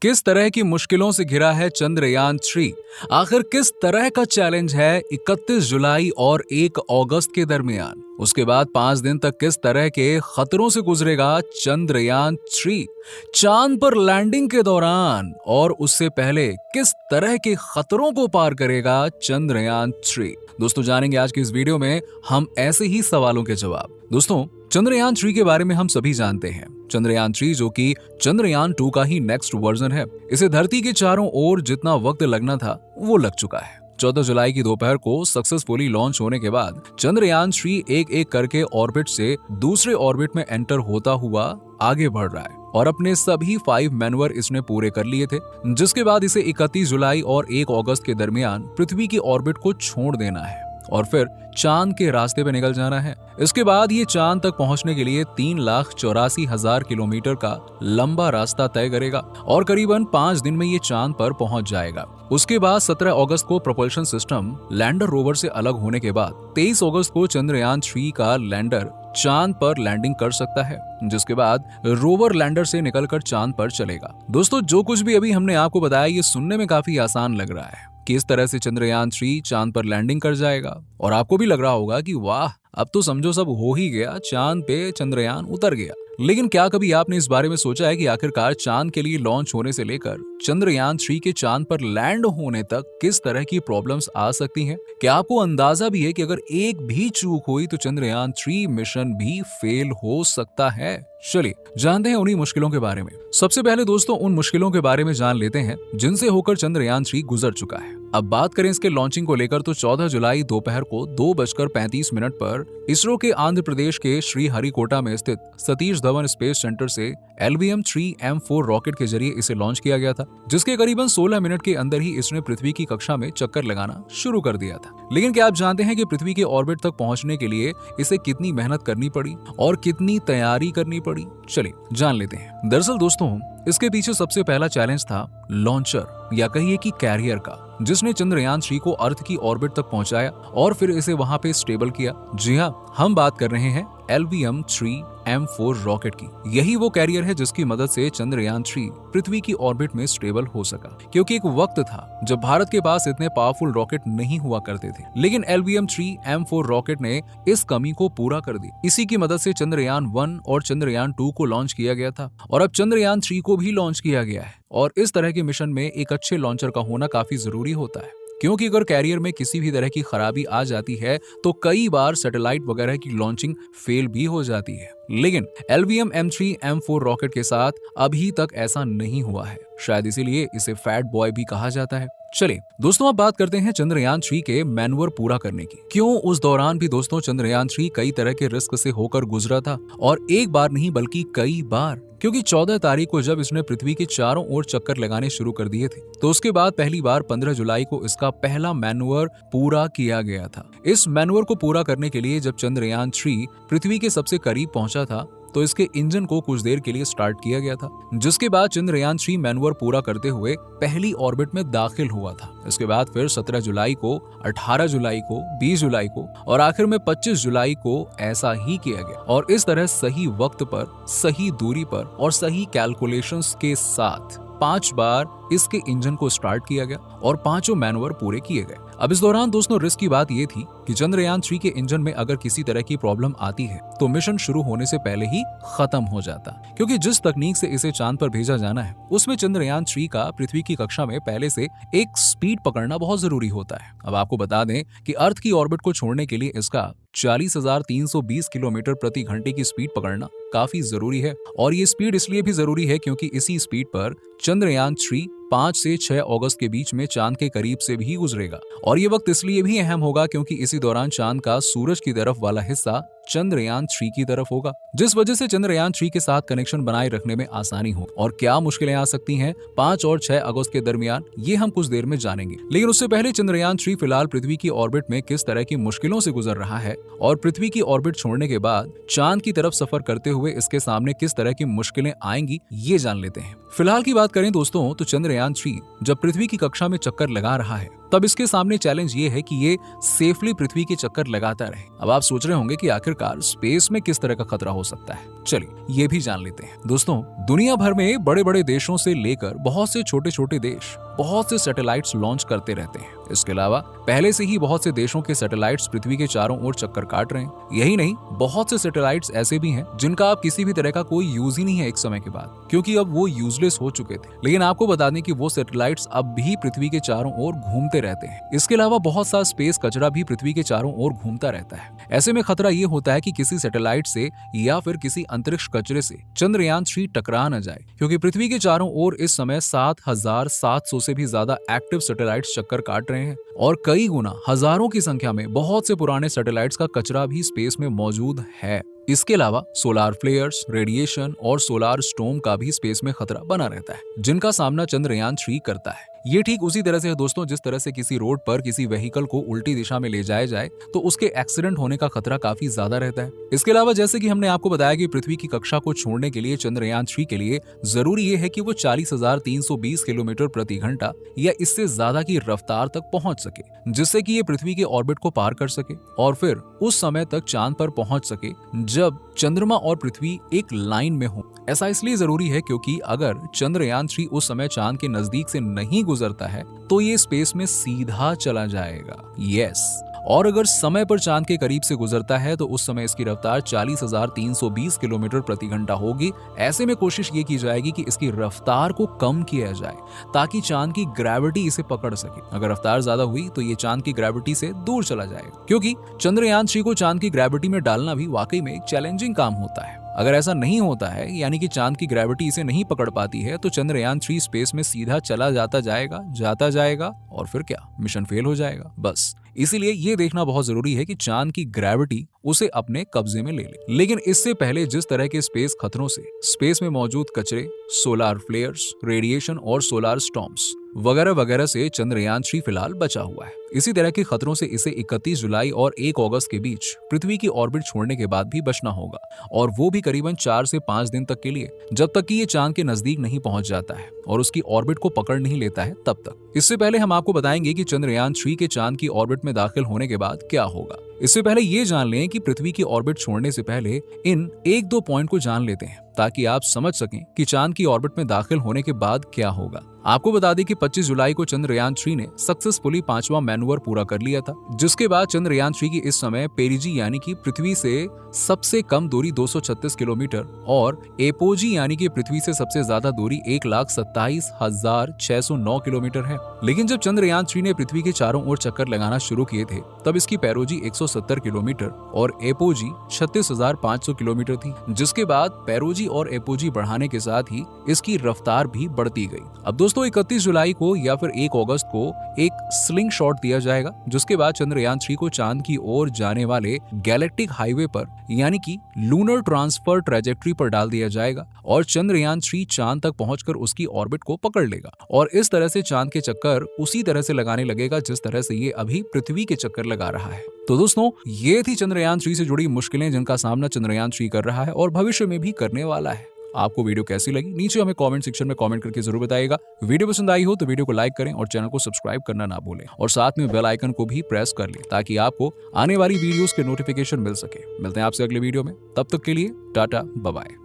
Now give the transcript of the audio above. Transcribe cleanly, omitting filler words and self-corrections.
किस तरह की मुश्किलों से घिरा है चंद्रयान-3? आखिर किस तरह का चैलेंज है 31 जुलाई और 1 अगस्त के दरमियान? उसके बाद 5 दिन तक किस तरह के खतरों से गुजरेगा चंद्रयान-3? चांद पर लैंडिंग के दौरान और उससे पहले किस तरह के खतरों को पार करेगा चंद्रयान-3? दोस्तों, जानेंगे आज की इस वीडियो में हम ऐसे ही सवालों के जवाब। दोस्तों, चंद्रयान-3 के बारे में हम सभी जानते हैं। चंद्रयान-3 जो कि चंद्रयान-2 का ही नेक्स्ट वर्जन है। इसे धरती के चारों ओर जितना वक्त लगना था वो लग चुका है। 14 जुलाई की दोपहर को सक्सेसफुली लॉन्च होने के बाद चंद्रयान-3 एक एक करके ऑर्बिट से दूसरे ऑर्बिट में एंटर होता हुआ आगे बढ़ रहा है और अपने सभी 5 मैनवर इसने पूरे कर लिए थे, जिसके बाद इसे 31 जुलाई और 1 अगस्त के दरमियान पृथ्वी की ऑर्बिट को छोड़ देना है और फिर चांद के रास्ते पे निकल जाना है। इसके बाद ये चांद तक पहुंचने के लिए 3,84,000 किलोमीटर का लंबा रास्ता तय करेगा और करीबन 5 दिन में ये चांद पर पहुंच जाएगा। उसके बाद 17 अगस्त को प्रोपल्शन सिस्टम लैंडर रोवर से अलग होने के बाद 23 अगस्त को चंद्रयान-3 का लैंडर चांद पर लैंडिंग कर सकता है, जिसके बाद रोवर लैंडर से निकलकर चांद पर चलेगा। दोस्तों, जो कुछ भी अभी हमने आपको बताया ये सुनने में काफी आसान लग रहा है कि इस तरह से चंद्रयान-3 चांद पर लैंडिंग कर जाएगा और आपको भी लग रहा होगा कि वाह, अब तो समझो सब हो ही गया, चांद पे चंद्रयान उतर गया। लेकिन क्या कभी आपने इस बारे में सोचा है कि आखिरकार चांद के लिए लॉन्च होने से लेकर चंद्रयान-3 के चांद पर लैंड होने तक किस तरह की प्रॉब्लम्स आ सकती हैं? क्या आपको अंदाजा भी है कि अगर एक भी चूक हुई तो चंद्रयान-3 मिशन भी फेल हो सकता है? चलिए जानते हैं उन्हीं मुश्किलों के बारे में। सबसे पहले दोस्तों, उन मुश्किलों के बारे में जान लेते हैं जिनसे होकर चंद्रयान-3 गुजर चुका है। अब बात करें इसके लॉन्चिंग को लेकर तो 14 जुलाई दोपहर को 2:35 पर इसरो के आंध्र प्रदेश के श्रीहरिकोटा में स्थित सतीश धवन स्पेस सेंटर से LVM-3M4 रॉकेट के जरिए इसे लॉन्च किया गया था, जिसके करीबन 16 मिनट के अंदर ही इसने पृथ्वी की कक्षा में चक्कर लगाना शुरू कर दिया था। लेकिन क्या आप जानते हैं कि पृथ्वी के ऑर्बिट तक पहुंचने के लिए इसे कितनी मेहनत करनी पड़ी और कितनी तैयारी करनी पड़ी? चलिए जान लेते हैं। दरअसल दोस्तों, इसके पीछे सबसे पहला चैलेंज था लॉन्चर या कहिए कि कैरियर का, जिसने चंद्रयान-3 को अर्थ की ऑर्बिट तक पहुंचाया और फिर इसे वहां पे स्टेबल किया। जी हाँ, हम बात कर रहे हैं LVM-3M4 रॉकेट की। यही वो कैरियर है जिसकी मदद से चंद्रयान-3 पृथ्वी की ऑर्बिट में स्टेबल हो सका, क्योंकि एक वक्त था जब भारत के पास इतने पावरफुल रॉकेट नहीं हुआ करते थे। लेकिन LVM-3M4 रॉकेट ने इस कमी को पूरा कर दी। इसी की मदद से चंद्रयान-1 और चंद्रयान-2 को लॉन्च किया गया था और अब चंद्रयान-3 को भी लॉन्च किया गया है। और इस तरह के मिशन में एक अच्छे लॉन्चर का होना काफी जरूरी होता है, क्योंकि अगर कैरियर में किसी भी तरह की खराबी आ जाती है तो कई बार सैटेलाइट वगैरह की लॉन्चिंग फेल भी हो जाती है। लेकिन LVM-M3M4 रॉकेट के साथ अभी तक ऐसा नहीं हुआ है, शायद इसीलिए इसे फैट बॉय भी कहा जाता है। चलिए दोस्तों, अब बात करते हैं चंद्रयान-3 के मैनवर पूरा करने की। क्यों उस दौरान भी दोस्तों चंद्रयान-3 कई तरह के रिस्क से होकर गुजरा था, और एक बार नहीं बल्कि कई बार। क्योंकि 14 तारीख को जब इसने पृथ्वी के चारों ओर चक्कर लगाने शुरू कर दिए थे, तो उसके बाद पहली बार 15 जुलाई को इसका पहला मैनवर पूरा किया गया था। इस मैनवर को पूरा करने के लिए जब चंद्रयान-3 पृथ्वी के सबसे करीब पहुंचा था तो इसके इंजन को कुछ देर के लिए स्टार्ट किया गया था, जिसके बाद चंद्रयान-3 मैनवर पूरा करते हुए पहली ऑर्बिट में दाखिल हुआ था। इसके बाद फिर 17 जुलाई को, 18 जुलाई को, 20 जुलाई को और आखिर में 25 जुलाई को ऐसा ही किया गया। और इस तरह सही वक्त पर, सही दूरी पर और सही कैलकुलेशंस के साथ 5 बार इसके इंजन को स्टार्ट किया गया और 5 मैनवर पूरे किए गए। अब इस दौरान दोस्तों रिस्क की बात ये थी कि चंद्रयान-3 के इंजन में अगर किसी तरह की प्रॉब्लम आती है तो मिशन शुरू होने से पहले ही खत्म हो जाता, क्योंकि जिस तकनीक से इसे चांद पर भेजा जाना है उसमें चंद्रयान-3 का पृथ्वी की कक्षा में पहले से एक स्पीड पकड़ना बहुत जरूरी होता है। अब आपको बता दें कि अर्थ की ऑर्बिट को छोड़ने के लिए इसका 40,320 किलोमीटर प्रति घंटे की स्पीड पकड़ना काफी जरूरी है, और ये स्पीड इसलिए भी जरूरी है क्योंकि इसी स्पीड पर चंद्रयान-3 5 से 6 अगस्त के बीच में चांद के करीब से भी गुजरेगा। और ये वक्त इसलिए भी अहम होगा क्योंकि इसी दौरान चांद का सूरज की तरफ वाला हिस्सा चंद्रयान-3 की तरफ होगा, जिस वजह से चंद्रयान-3 के साथ कनेक्शन बनाए रखने में आसानी हो। और क्या मुश्किलें आ सकती हैं 5 और 6 अगस्त के दरमियान, ये हम कुछ देर में जानेंगे। लेकिन उससे पहले चंद्रयान-3 फिलहाल पृथ्वी की ऑर्बिट में किस तरह की मुश्किलों से गुजर रहा है और पृथ्वी की ऑर्बिट छोड़ने के बाद चांद की तरफ सफर करते हुए इसके सामने किस तरह की मुश्किलें आएंगी, ये जान लेते हैं। फिलहाल की बात करें दोस्तों तो चंद्रयान-3 जब पृथ्वी की कक्षा में चक्कर लगा रहा है तब इसके सामने चैलेंज ये है कि ये सेफली पृथ्वी के चक्कर लगाता रहे। अब आप सोच रहे होंगे कि आखिरकार स्पेस में किस तरह का खतरा हो सकता है। चलिए ये भी जान लेते हैं। दोस्तों, दुनिया भर में बड़े बड़े देशों से लेकर बहुत से छोटे छोटे देश बहुत से सैटेलाइट्स लॉन्च करते रहते हैं। इसके अलावा पहले से ही बहुत से देशों के सैटेलाइट्स पृथ्वी के चारों ओर चक्कर काट रहे हैं। यही नहीं, बहुत से सैटेलाइट्स ऐसे भी हैं जिनका अब किसी भी तरह का कोई यूज ही नहीं है एक समय के बाद, क्योंकि अब वो यूजलेस हो चुके थे। लेकिन आपको बता दें कि वो सैटेलाइट्स अब भी पृथ्वी के चारों ओर घूमते रहते हैं। इसके अलावा बहुत सा स्पेस कचरा भी पृथ्वी के चारों ओर घूमता रहता है। ऐसे में खतरा ये होता है कि किसी सैटेलाइट से या फिर किसी अंतरिक्ष कचरे से चंद्रयान 3 टकरा न जाए, क्योंकि पृथ्वी के चारों ओर इस समय 7,700 से भी ज्यादा एक्टिव सैटेलाइट्स चक्कर काट रहे हैं और कई गुना हजारों की संख्या में बहुत से पुराने सैटेलाइट्स का कचरा भी स्पेस में मौजूद है। इसके अलावा सोलार फ्लेयर्स, रेडिएशन और सोलार स्टॉर्म का भी स्पेस में खतरा बना रहता है, जिनका सामना चंद्रयान 3 करता है। ये ठीक उसी तरह से है दोस्तों, जिस तरह से किसी रोड पर किसी व्हीकल को उल्टी दिशा में ले जाया जाए तो उसके एक्सीडेंट होने का खतरा काफी ज्यादा रहता है। इसके अलावा जैसे कि हमने आपको बताया कि पृथ्वी की कक्षा को छोड़ने के लिए चंद्रयान 3 के लिए जरूरी ये है कि वो 40,320 किलोमीटर प्रति घंटा या इससे ज्यादा की रफ्तार तक पहुंच सके, जिससे कि ये पृथ्वी के ऑर्बिट को पार कर सके और फिर उस समय तक चांद पर पहुंच सके जब चंद्रमा और पृथ्वी एक लाइन में हो। ऐसा इसलिए जरूरी है क्योंकि अगर चंद्रयान 3 उस समय चांद के नजदीक से नहीं गुजरता है तो ये स्पेस में सीधा चला जाएगा। यस, और अगर समय पर चांद के करीब से गुजरता है तो उस समय इसकी रफ्तार 40,320 किलोमीटर प्रति घंटा होगी। ऐसे में कोशिश ये की जाएगी कि इसकी रफ्तार को कम किया जाए ताकि चांद की ग्रेविटी इसे पकड़ सके। अगर रफ्तार ज्यादा हुई तो ये चांद की ग्रेविटी से दूर चला जाएगा, क्योंकि चंद्रयान 3 को चांद की ग्रेविटी में डालना भी वाकई में एक चैलेंजिंग काम होता है। अगर ऐसा नहीं होता है, यानी कि चांद की ग्रेविटी इसे नहीं पकड़ पाती है, तो चंद्रयान 3 स्पेस में सीधा चला जाता जाएगा और फिर क्या, मिशन फेल हो जाएगा। बस इसीलिए ये देखना बहुत जरूरी है कि चांद की ग्रेविटी उसे अपने कब्जे में ले ले। लेकिन इससे पहले जिस तरह के स्पेस खतरों से स्पेस में मौजूद कचरे, सोलार फ्लेयर्स, रेडिएशन और सोलार स्टॉर्म्स वगैरह वगैरह से चंद्रयान 3 फिलहाल बचा हुआ है। इसी तरह के खतरों से इसे 31 जुलाई और 1 अगस्त के बीच पृथ्वी की ऑर्बिट छोड़ने के बाद भी बचना होगा, और वो भी करीबन 4 से 5 दिन तक के लिए, जब तक कि ये चांद के नजदीक नहीं पहुंच जाता है और उसकी ऑर्बिट को पकड़ नहीं लेता है तब तक। इससे पहले हम आपको बताएंगे कि चंद्रयान 3 के चांद की ऑर्बिट में दाखिल होने के बाद क्या होगा। इससे पहले ये जान लें कि पृथ्वी की ऑर्बिट छोड़ने से पहले इन 1-2 पॉइंट को जान लेते हैं ताकि आप समझ सकें कि चांद की ऑर्बिट में दाखिल होने के बाद क्या होगा। आपको बता दें कि 25 जुलाई को चंद्रयान 3 ने सक्सेसफुली 5वां मैनूवर पूरा कर लिया था, जिसके बाद चंद्रयान 3 की इस समय पेरिजी यानी कि पृथ्वी से सबसे कम दूरी 236 किलोमीटर और एपोजी यानी कि पृथ्वी से सबसे ज्यादा दूरी 1,27,609 किलोमीटर है। लेकिन जब चंद्रयान 3 ने पृथ्वी के चारों ओर चक्कर लगाना शुरू किए थे तब इसकी पेरोजी 170 किलोमीटर और एपोजी 36,500 किलोमीटर थी, जिसके बाद पेरोजी और एपोजी बढ़ाने के साथ ही इसकी रफ्तार भी बढ़ती गई। अब दोस्तों 31 जुलाई को या फिर 1 अगस्त को एक स्लिंग शॉट दिया जाएगा, जिसके बाद चंद्रयान 3 को चांद की ओर जाने वाले गैलेक्टिक हाईवे पर यानी कि लूनर ट्रांसफर ट्रेजेक्ट्री पर डाल दिया जाएगा और चंद्रयान 3 चांद तक पहुंचकर उसकी ऑर्बिट को पकड़ लेगा और इस तरह से चांद के चक्कर उसी तरह से लगाने लगेगा जिस तरह से ये अभी पृथ्वी के चक्कर लगा रहा है। तो दोस्तों, ये थी चंद्रयान 3 से जुड़ी मुश्किलें जिनका सामना चंद्रयान 3 कर रहा है और भविष्य में भी करने वाला है। आपको वीडियो कैसी लगी नीचे हमें कमेंट सेक्शन में कमेंट करके जरूर बताइएगा। वीडियो पसंद आई हो तो वीडियो को लाइक करें और चैनल को सब्सक्राइब करना ना भूलें और साथ में बेल आइकन को भी प्रेस कर लें ताकि आपको आने वाली वीडियोस के नोटिफिकेशन मिल सके। मिलते हैं आपसे अगले वीडियो में, तब तक के लिए टाटा बाय बाय।